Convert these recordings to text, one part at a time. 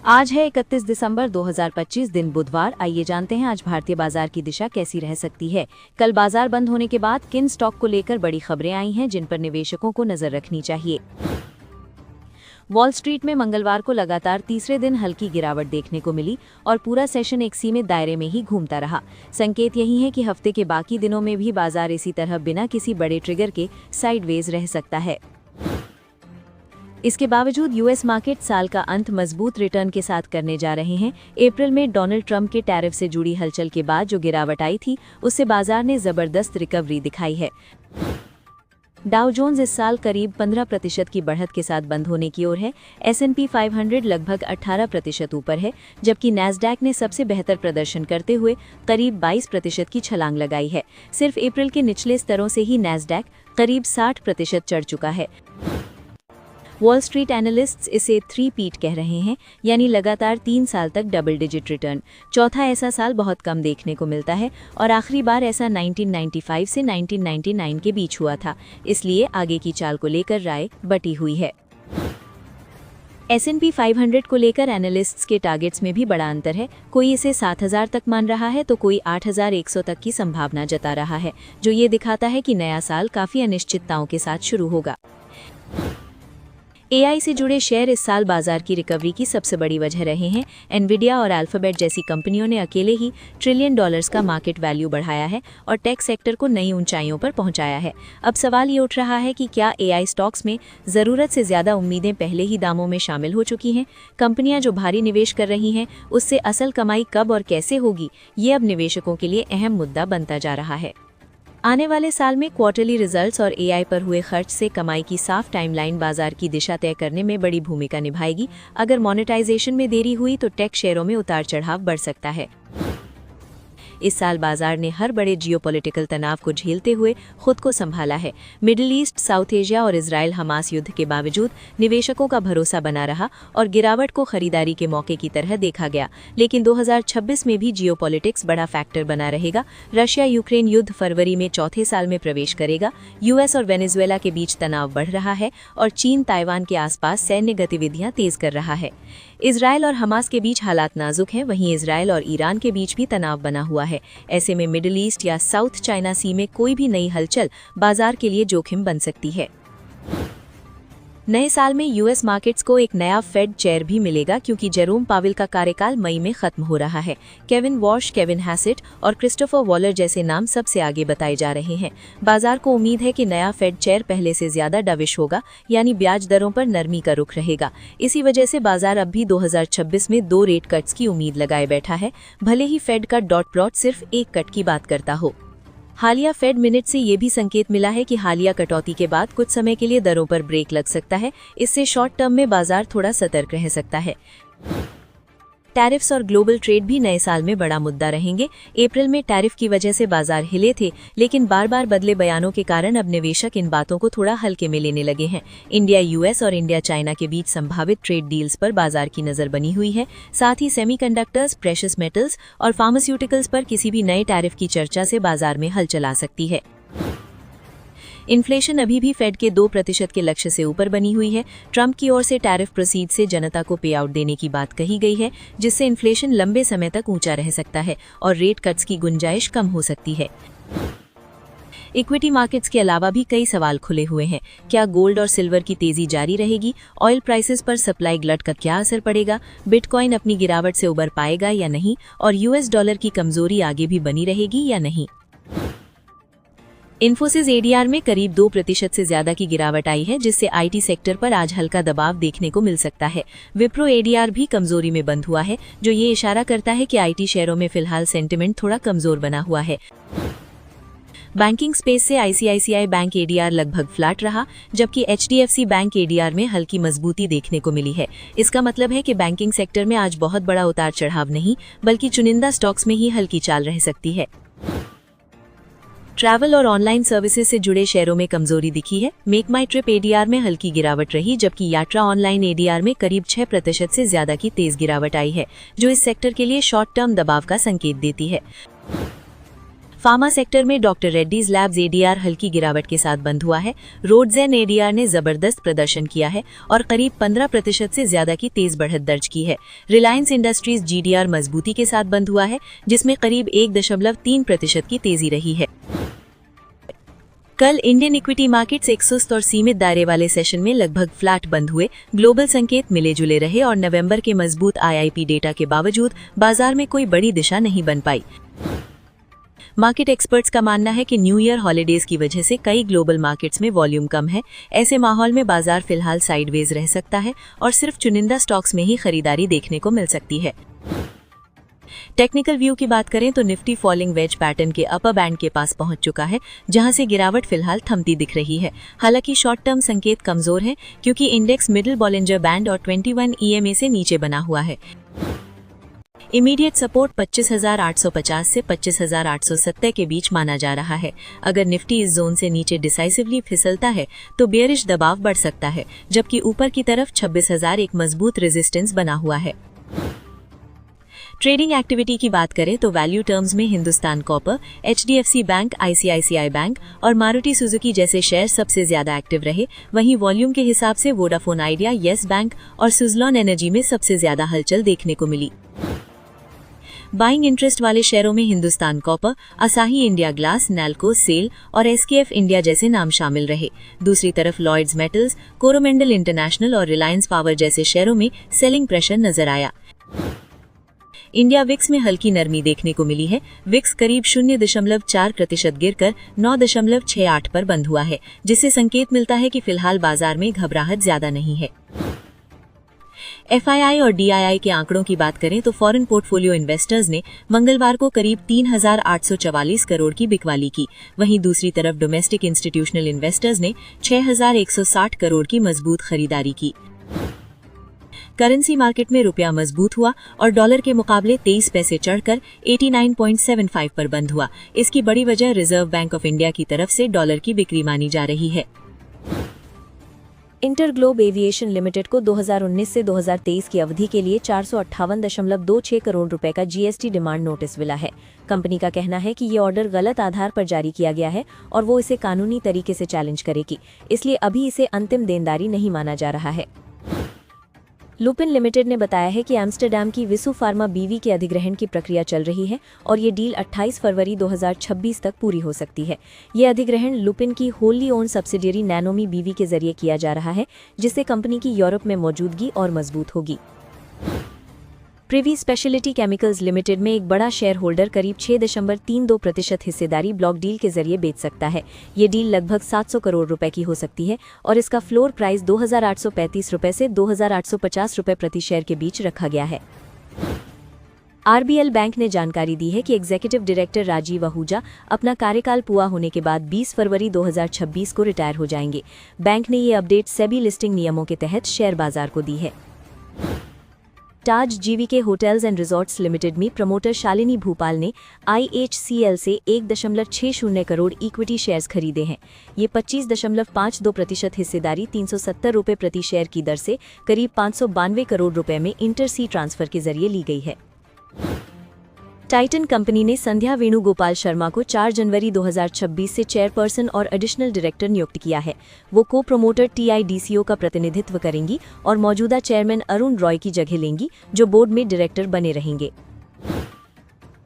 आज है 31 दिसंबर 2025 दिन बुधवार। आइए जानते हैं आज भारतीय बाजार की दिशा कैसी रह सकती है। कल बाजार बंद होने के बाद किन स्टॉक को लेकर बड़ी खबरें आई हैं जिन पर निवेशकों को नजर रखनी चाहिए। वॉल स्ट्रीट में मंगलवार को लगातार तीसरे दिन हल्की गिरावट देखने को मिली और पूरा सेशन एक सीमित दायरे में ही घूमता रहा। संकेत यही है कि हफ्ते के बाकी दिनों में भी बाजार इसी तरह बिना किसी बड़े ट्रिगर के साइडवेज रह सकता है। इसके बावजूद यूएस मार्केट साल का अंत मजबूत रिटर्न के साथ करने जा रहे हैं। अप्रैल में डोनाल्ड ट्रंप के टैरिफ से जुड़ी हलचल के बाद जो गिरावट आई थी उससे बाजार ने जबरदस्त रिकवरी दिखाई है। डाउ जोन्स इस साल करीब 15% की बढ़त के साथ बंद होने की ओर है। S&P 500 लगभग 18% ऊपर है, जबकि नैस्डैक ने सबसे बेहतर प्रदर्शन करते हुए करीब 22% की छलांग लगाई है। सिर्फ अप्रैल के निचले स्तरों से ही नैस्डैक करीब 60% चढ़ चुका है। वॉल स्ट्रीट एनालिस्ट्स इसे 3-पीट कह रहे हैं, यानी लगातार 3 साल तक डबल डिजिट रिटर्न। चौथा ऐसा साल बहुत कम देखने को मिलता है और आखिरी बार ऐसा 1995 से 1999 के बीच हुआ था। इसलिए आगे की चाल को लेकर राय बटी हुई है। S&P 500 को लेकर एनालिस्ट्स के टारगेट्स में भी बड़ा अंतर है। कोई इसे 7000 तक मान रहा है तो कोई 8100 तक की संभावना जता रहा है, जो ये दिखाता है कि नया साल काफी अनिश्चितताओं के साथ शुरू होगा। AI से जुड़े शेयर इस साल बाजार की रिकवरी की सबसे बड़ी वजह रहे हैं। एनवीडिया और अल्फाबेट जैसी कंपनियों ने अकेले ही $1 ट्रिलियन का मार्केट वैल्यू बढ़ाया है और टेक सेक्टर को नई ऊंचाइयों पर पहुंचाया है। अब सवाल ये उठ रहा है कि क्या AI स्टॉक्स में ज़रूरत से ज़्यादा उम्मीदें पहले ही दामों में शामिल हो चुकी हैं। कंपनियां जो भारी निवेश कर रही हैं उससे असल कमाई कब और कैसे होगी, ये अब निवेशकों के लिए अहम मुद्दा बनता जा रहा है। आने वाले साल में क्वार्टरली रिजल्ट्स और AI पर हुए खर्च से कमाई की साफ टाइमलाइन बाजार की दिशा तय करने में बड़ी भूमिका निभाएगी। अगर मोनेटाइजेशन में देरी हुई तो टेक शेयरों में उतार चढ़ाव बढ़ सकता है। इस साल बाजार ने हर बड़े जियोपॉलिटिकल तनाव को झेलते हुए खुद को संभाला है। मिडिल ईस्ट, साउथ एशिया और इजराइल हमास युद्ध के बावजूद निवेशकों का भरोसा बना रहा और गिरावट को खरीदारी के मौके की तरह देखा गया। लेकिन 2026 में भी जियोपॉलिटिक्स बड़ा फैक्टर बना रहेगा। रशिया यूक्रेन युद्ध फरवरी में चौथे साल में प्रवेश करेगा। यूएस और वेनेजुएला के बीच तनाव बढ़ रहा है और चीन ताइवान के आसपास सैन्य गतिविधियां तेज कर रहा है। इजराइल और हमास के बीच हालात नाजुक हैं, वहीं इजराइल और ईरान के बीच भी तनाव बना हुआ है। ऐसे में मिडिल ईस्ट या साउथ चाइना सी में कोई भी नई हलचल बाजार के लिए जोखिम बन सकती है। नए साल में यूएस मार्केट्स को एक नया फेड चेयर भी मिलेगा, क्योंकि जेरोम पावेल का कार्यकाल मई में खत्म हो रहा है। केविन वॉश, केविन हैसेट और क्रिस्टोफर वॉलर जैसे नाम सबसे आगे बताए जा रहे हैं। बाजार को उम्मीद है कि नया फेड चेयर पहले से ज्यादा डविश होगा, यानी ब्याज दरों पर नरमी का रुख रहेगा। इसी वजह से बाजार अब भी 2026 में 2 रेट कट्स की उम्मीद लगाए बैठा है, भले ही फेड का डॉट प्लॉट सिर्फ 1 कट की बात करता हो। हालिया फेड मिनट से ये भी संकेत मिला है कि हालिया कटौती के बाद कुछ समय के लिए दरों पर ब्रेक लग सकता है। इससे शॉर्ट टर्म में बाजार थोड़ा सतर्क रह सकता है। टैरिफ्स और ग्लोबल ट्रेड भी नए साल में बड़ा मुद्दा रहेंगे। अप्रैल में टैरिफ की वजह से बाजार हिले थे, लेकिन बार बार बदले बयानों के कारण अब निवेशक इन बातों को थोड़ा हल्के में लेने लगे हैं। इंडिया यूएस और इंडिया चाइना के बीच संभावित ट्रेड डील्स पर बाजार की नजर बनी हुई है। साथ ही सेमीकंडक्टर्स, प्रेशियस मेटल्स और फार्मास्यूटिकल्स पर किसी भी नए टैरिफ की चर्चा से बाजार में हलचल आ सकती है। इन्फ्लेशन अभी भी फेड के 2% के लक्ष्य से ऊपर बनी हुई है। ट्रंप की ओर से टैरिफ प्रोसीड से जनता को पे आउट देने की बात कही गई है, जिससे इन्फ्लेशन लंबे समय तक ऊंचा रह सकता है और रेट कट्स की गुंजाइश कम हो सकती है। इक्विटी मार्केट्स के अलावा भी कई सवाल खुले हुए हैं। क्या गोल्ड और सिल्वर की तेजी जारी रहेगी? ऑयल प्राइसेस पर सप्लाई ग्लट का क्या असर पड़ेगा? बिटकॉइन अपनी गिरावट से उबर पाएगा या नहीं? और यूएस डॉलर की कमजोरी आगे भी बनी रहेगी या नहीं? इन्फोसिस ADR में करीब 2% से ज्यादा की गिरावट आई है, जिससे IT सेक्टर पर आज हल्का दबाव देखने को मिल सकता है। विप्रो ADR भी कमजोरी में बंद हुआ है, जो ये इशारा करता है कि IT शेयरों में फिलहाल सेंटिमेंट थोड़ा कमजोर बना हुआ है। बैंकिंग स्पेस से ICICI बैंक ADR लगभग फ्लैट रहा, जबकि HDFC बैंक ADR में हल्की मजबूती देखने को मिली है। इसका मतलब है कि बैंकिंग सेक्टर में आज बहुत बड़ा उतार चढ़ाव नहीं, बल्कि चुनिंदा स्टॉक्स में ही हल्की चाल रह सकती है। ट्रैवल और ऑनलाइन सर्विसेज से जुड़े शेयरों में कमजोरी दिखी है। मेक माई ट्रिप ADR में हल्की गिरावट रही, जबकि यात्रा ऑनलाइन ADR में करीब 6% से ज्यादा की तेज गिरावट आई है, जो इस सेक्टर के लिए शॉर्ट टर्म दबाव का संकेत देती है। फार्मा सेक्टर में डॉक्टर रेड्डीज लैब्स एडीआर हल्की गिरावट के साथ बंद हुआ है। रोडजेन एडीआर ने जबरदस्त प्रदर्शन किया है और करीब 15% से ज्यादा की तेज बढ़त दर्ज की है। रिलायंस इंडस्ट्रीज जीडीआर मजबूती के साथ बंद हुआ है, जिसमें करीब 1.3% की तेजी रही है। कल इंडियन इक्विटी मार्केट्स एक सुस्त और सीमित दायरे वाले सेशन में लगभग फ्लैट बंद हुए। ग्लोबल संकेत मिले जुले रहे और नवंबर के मजबूत आईआईपी डेटा के बावजूद बाजार में कोई बड़ी दिशा नहीं बन पाई। मार्केट एक्सपर्ट्स का मानना है कि न्यू ईयर हॉलीडेज की वजह से कई ग्लोबल मार्केट्स में वॉल्यूम कम है। ऐसे माहौल में बाजार फिलहाल साइडवेज रह सकता है और सिर्फ चुनिंदा स्टॉक्स में ही खरीदारी देखने को मिल सकती है। टेक्निकल व्यू की बात करें तो निफ्टी फॉलिंग वेज पैटर्न के अपर बैंड के पास पहुंच चुका है, जहां से गिरावट फिलहाल थमती दिख रही है। हालांकि शॉर्ट टर्म संकेत कमजोर है, क्योंकि इंडेक्स मिडिल बॉलिंजर बैंड और 21 ईएमए से नीचे बना हुआ है। इमीडिएट सपोर्ट 25,850 से 25,870 के बीच माना जा रहा है। अगर निफ्टी इस जोन से नीचे डिसाइसिवली फिसलता है तो बेयरिश दबाव बढ़ सकता है, जबकि ऊपर की तरफ 26,000 एक मजबूत रेजिस्टेंस बना हुआ है। ट्रेडिंग एक्टिविटी की बात करें तो वैल्यू टर्म्स में Hindustan copper, HDFC bank, ICICI bank और मारुति सुजुकी जैसे शेयर सबसे ज्यादा एक्टिव रहे। वहीं वॉल्यूम के हिसाब से वोडाफोन आइडिया, येस बैंक और सुजलॉन एनर्जी में सबसे ज्यादा हलचल देखने को मिली। बाइंग इंटरेस्ट वाले शेयरों में Hindustan copper, Asahi India glass, Nalco, SAIL और एसकेएफ इंडिया जैसे नाम शामिल रहे। दूसरी तरफ लॉयड्स मेटल्स, कोरोमेंडल इंटरनेशनल और रिलायंस पावर जैसे शेयरों में सेलिंग प्रेशर नजर आया। इंडिया विक्स में हल्की नरमी देखने को मिली है। विक्स करीब 0.4% गिरकर 9.68 पर बंद हुआ है, जिससे संकेत मिलता है कि फिलहाल बाजार में घबराहट ज्यादा नहीं है। एफआईआई और डीआईआई के आंकड़ों की बात करें तो फॉरेन पोर्टफोलियो इन्वेस्टर्स ने मंगलवार को करीब 3,844 करोड़ की बिकवाली की। वहीं दूसरी तरफ डोमेस्टिक इंस्टीट्यूशनल इन्वेस्टर्स ने 6,160 करोड़ की मजबूत खरीदारी की। करेंसी मार्केट में रुपया मजबूत हुआ और डॉलर के मुकाबले 23 पैसे चढ़कर 89.75 पर बंद हुआ। इसकी बड़ी वजह रिजर्व बैंक ऑफ इंडिया की तरफ से डॉलर की बिक्री मानी जा रही है। इंटरग्लोब एविएशन लिमिटेड को 2019 से 2023 की अवधि के लिए 458.26 करोड़ रुपए का जीएसटी डिमांड नोटिस मिला है। कंपनी का कहना है कि ये ऑर्डर गलत आधार पर जारी किया गया है और वो इसे कानूनी तरीके से चैलेंज करेगी, इसलिए अभी इसे अंतिम देनदारी नहीं माना जा रहा है। लुपिन लिमिटेड ने बताया है कि एम्स्टरडैम की विसु फार्मा बीवी के अधिग्रहण की प्रक्रिया चल रही है और ये डील 28 फरवरी 2026 तक पूरी हो सकती है। ये अधिग्रहण लुपिन की होली ओन सब्सिडियरी नैनोमी बीवी के जरिए किया जा रहा है, जिससे कंपनी की यूरोप में मौजूदगी और मजबूत होगी। प्रिवी स्पेशलिटी केमिकल्स लिमिटेड में एक बड़ा शेयर होल्डर करीब 6.32% हिस्सेदारी ब्लॉक डील के जरिए बेच सकता है। ये डील लगभग 700 करोड़ रुपए की हो सकती है और इसका फ्लोर प्राइस 2,835 रुपए से 2,850 रुपए प्रति शेयर के बीच रखा गया है। आरबीएल बैंक ने जानकारी दी है कि एग्जीक्यूटिव डायरेक्टर राजीव आहूजा अपना कार्यकाल पूरा होने के बाद 20 फरवरी 2026 को रिटायर हो जाएंगे। बैंक ने ये अपडेट सेबी लिस्टिंग नियमों के तहत शेयर बाजार को दी है। Taj GVK hotels and resorts limited में प्रमोटर शालिनी भूपाल ने आईएचसीएल से 1.60 करोड़ इक्विटी शेयर्स खरीदे हैं। ये 25.52% हिस्सेदारी 370 रुपये प्रति शेयर की दर से करीब 592 करोड़ रुपए में इंटरसी ट्रांसफर के जरिए ली गई है। टाइटन कंपनी ने संध्या वेणुगोपाल शर्मा को 4 जनवरी 2026 से चेयरपर्सन और एडिशनल डायरेक्टर नियुक्त किया है। वो को प्रोमोटर टीआईडीसीओ का प्रतिनिधित्व करेंगी और मौजूदा चेयरमैन अरुण रॉय की जगह लेंगी, जो बोर्ड में डायरेक्टर बने रहेंगे।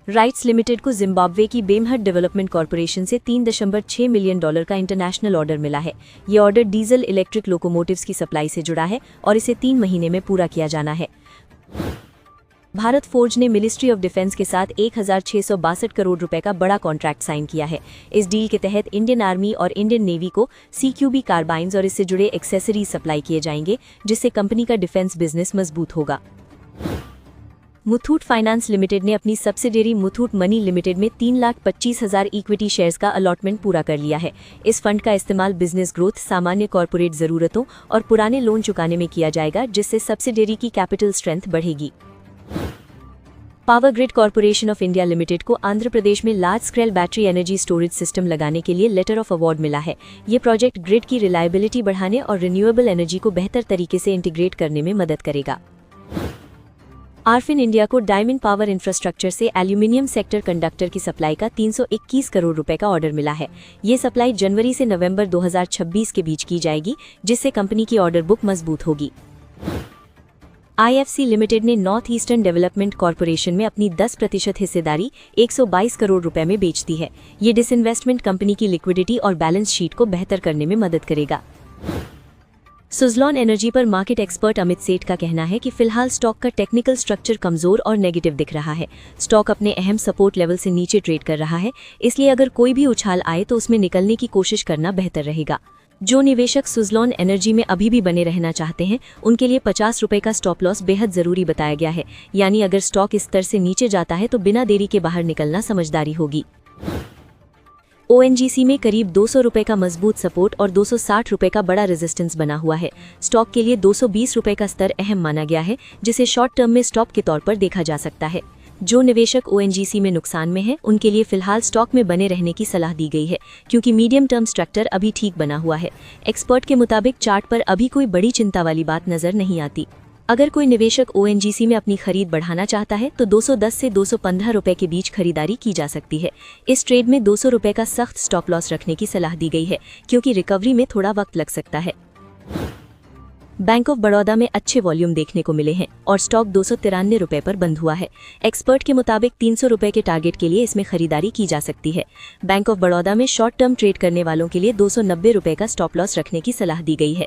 राइट्स लिमिटेड को जिम्बाब्वे की बेमहट डेवलपमेंट कॉरपोरेशन से $3.6 मिलियन का इंटरनेशनल ऑर्डर मिला है। ये ऑर्डर डीजल इलेक्ट्रिक लोकोमोटिव्स की सप्लाई से जुड़ा है और इसे 3 महीने में पूरा किया जाना है। भारत फोर्ज ने मिनिस्ट्री ऑफ डिफेंस के साथ 1,662 करोड़ रुपए का बड़ा कॉन्ट्रैक्ट साइन किया है। इस डील के तहत इंडियन आर्मी और इंडियन नेवी को सीक्यूबी कार्बाइन्स और इससे जुड़े एक्सेसरीज सप्लाई किए जाएंगे, जिससे कंपनी का डिफेंस बिजनेस मजबूत होगा। मुथूट फाइनेंस लिमिटेड ने अपनी सब्सिडियरी मुथूट मनी लिमिटेड में 3,25,000 इक्विटी शेयर्स का अलॉटमेंट पूरा कर लिया है। इस फंड का इस्तेमाल बिजनेस ग्रोथ, सामान्य कॉर्पोरेट जरूरतों और पुराने लोन चुकाने में किया जाएगा, जिससे सब्सिडियरी की कैपिटल स्ट्रेंथ बढ़ेगी। Power grid corporation of India limited को आंध्र प्रदेश में large scale battery energy storage system लगाने के लिए लेटर ऑफ अवार्ड मिला है। ये प्रोजेक्ट ग्रिड की रिलायबिलिटी बढ़ाने और रिन्यूएबल एनर्जी को बेहतर तरीके से इंटीग्रेट करने में मदद करेगा। आरफिन इंडिया को डायमंड पावर इंफ्रास्ट्रक्चर से एल्यूमिनियम सेक्टर कंडक्टर की सप्लाई का 321 करोड़ रुपए का ऑर्डर मिला है। ये सप्लाई जनवरी से नवंबर 2026 के बीच की जाएगी, जिससे कंपनी की ऑर्डर बुक मजबूत होगी। IFC लिमिटेड ने नॉर्थ ईस्टर्न डेवलपमेंट कॉरपोरेशन में अपनी 10% हिस्सेदारी 122 करोड़ रुपए में बेच दी है। ये डिसइन्वेस्टमेंट कंपनी की लिक्विडिटी और बैलेंस शीट को बेहतर करने में मदद करेगा। सुज़लॉन एनर्जी पर मार्केट एक्सपर्ट अमित सेठ का कहना है कि फिलहाल स्टॉक का टेक्निकल स्ट्रक्चर कमजोर और नेगेटिव दिख रहा है। स्टॉक अपने अहम सपोर्ट लेवल से नीचे ट्रेड कर रहा है, इसलिए अगर कोई भी उछाल आए तो उसमें निकलने की कोशिश करना बेहतर रहेगा। जो निवेशक सुज़लॉन एनर्जी में अभी भी बने रहना चाहते हैं, उनके लिए 50 रुपए का स्टॉप लॉस बेहद जरूरी बताया गया है। यानी अगर स्टॉक इस स्तर से नीचे जाता है तो बिना देरी के बाहर निकलना समझदारी होगी। ONGC में करीब 200 रुपए का मजबूत सपोर्ट और 260 रुपए का बड़ा रेजिस्टेंस बना हुआ है। स्टॉक के लिए 220 रुपए का स्तर अहम माना गया है, जिसे शॉर्ट टर्म में स्टॉप के तौर पर देखा जा सकता है। जो निवेशक ONGC में नुकसान में हैं, उनके लिए फिलहाल स्टॉक में बने रहने की सलाह दी गई है, क्योंकि मीडियम टर्म स्ट्रक्चर अभी ठीक बना हुआ है। एक्सपर्ट के मुताबिक चार्ट पर अभी कोई बड़ी चिंता वाली बात नजर नहीं आती। अगर कोई निवेशक ONGC में अपनी खरीद बढ़ाना चाहता है तो 210 से 215 रुपए के बीच खरीदारी की जा सकती है। इस ट्रेड में 200 रुपए का सख्त स्टॉप लॉस रखने की सलाह दी गई है, क्योंकि रिकवरी में थोड़ा वक्त लग सकता है। बैंक ऑफ बड़ौदा में अच्छे वॉल्यूम देखने को मिले हैं और स्टॉक 293 रुपए पर बंद हुआ है। एक्सपर्ट के मुताबिक 300 रुपए के टारगेट के लिए इसमें खरीदारी की जा सकती है। बैंक ऑफ बड़ौदा में शॉर्ट टर्म ट्रेड करने वालों के लिए 290 रुपए का स्टॉप लॉस रखने की सलाह दी गई है।